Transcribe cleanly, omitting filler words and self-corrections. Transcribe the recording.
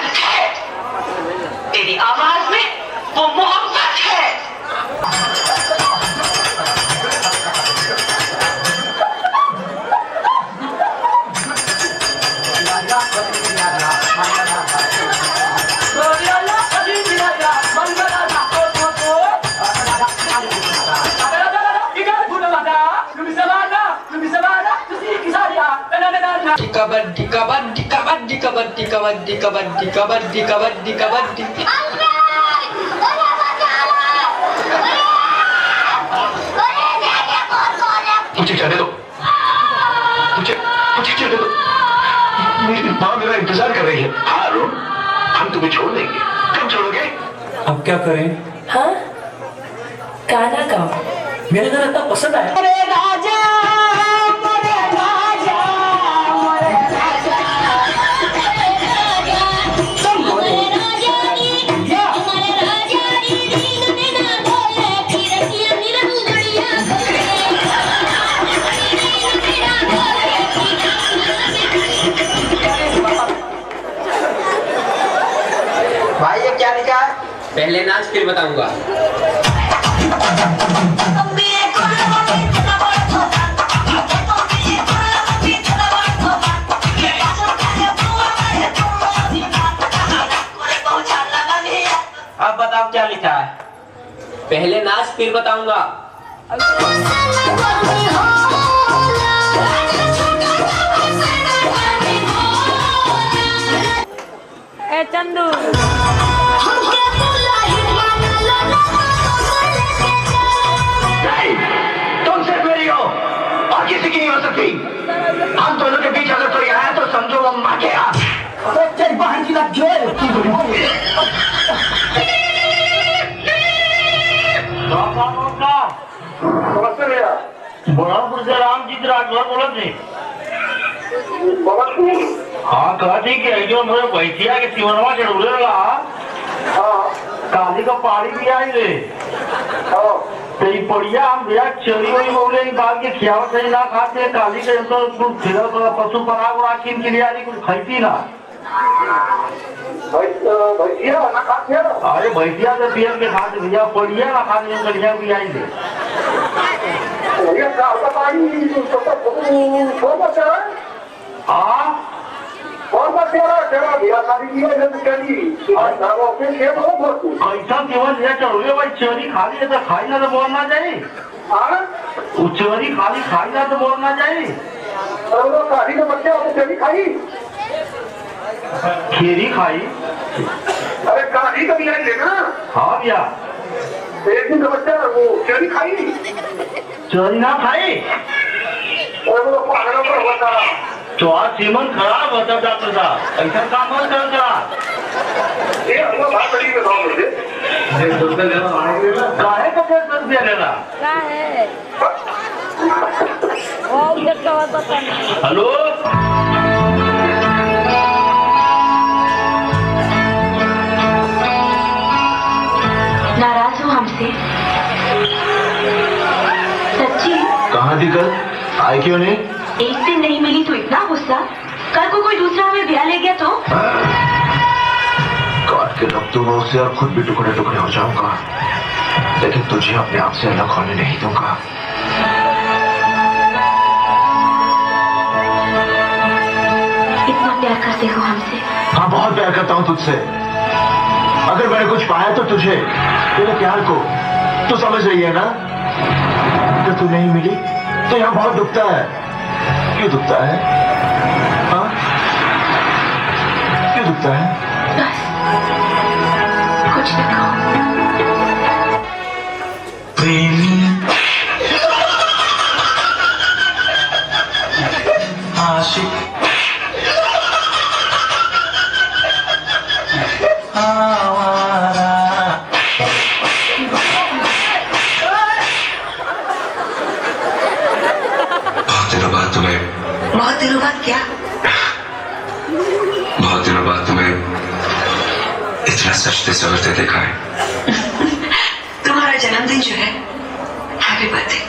दर्द है, तेरी आवाज में वो मोहब्बत है। कबड्डी कबड्डी कबड्डी कबड्डी कबड्डी कबड्डी कबड्डी कबड्डी कबड्डी। मुझे जाने दो, मुझे जाने दो। मेरी माँ मेरा इंतजार कर रही है। हाँ अरुण, हम तुम्हें छोड़ देंगे। कब छोड़ोगे? अब क्या करें? हाँ, गाना गाओ। मेरे घर इतना पसंद आया। भाई ये क्या लिखा है? पहले नाच फिर बताऊंगा। अब बताओ क्या लिखा है? पहले नाच फिर बताऊंगा। ए चंदू, तुम सिर्फ मेरी हो और किसी की नहीं हो सकती। हम दोनों के बीच अगर कोई आया तो समझो वो मर गया। नमस्ते भैया। बलरामपुर से रामजीत राठौर बोलत नहीं। हाँ कहती कि जो मेरे भैंसिया के सिवनवा चढ़ूले रहा। हाँ काली का पानी भी आई रे। हाँ तो ये बढ़िया हम भैया चरी वही बोले बाल के खियावत सही ना खाते काली के तो पशु पराग उड़ा किन के लिए कुछ खाती ना। भैया ना खाते हैं। अरे भैंसिया से पियर के खाते भैया बढ़िया ना खाते बढ़िया भी आई रे। भैया का पानी कौन सा चला है? हाँ कौन सा चला भैया सारी चली और कैसा केवल ये चढ़ोगे भाई चोरी खाली है तो खाई ना तो बोलना चाहिए। वो चोरी खाली खाई ना तो बोलना चाहिए। शादी के बच्चे चली खाई खीरी खाई। अरे गाड़ी का भी आई लेना। हाँ भैया एक दिन का बच्चा वो चली खाई चोरी ना खाई और वो पागलों पर हुआ था। तो आज सीमन खराब होता डॉक्टर साहब ऐसा काम मत कर। ये हम बात बड़ी बताओ मुझे काहे का ₹10 लेना? का है? ओ उधर का पता नहीं। हेलो नाराज हो हमसे? सच्ची? कहाँ थी कल? आई क्यों नहीं? एक दिन नहीं मिली तो इतना गुस्सा? कल को कोई दूसरा हमें ब्याह ले गया तो? काट के रख दूंगा उसे और खुद भी टुकड़े टुकड़े हो जाऊंगा, लेकिन तुझे अपने आप से अलग होने नहीं दूंगा। इतना प्यार करते हो हमसे? हाँ बहुत प्यार करता हूँ तुझसे। अगर मैंने कुछ पाया तो तुझे, तेरे प्यार को। तू समझ रही है ना? अगर तू नहीं मिली तो यहाँ बहुत दुखता है। क्यों दुखता है? हाँ क्यों दुखता है? बस कुछ न कहो। प्रेमी आशिक आवारा। बहुत दिनों बाद क्या? बहुत दिनों बाद तुम्हें इतना सजते सवरते देखा है। तुम्हारा जन्मदिन जो है, हैप्पी बर्थडे।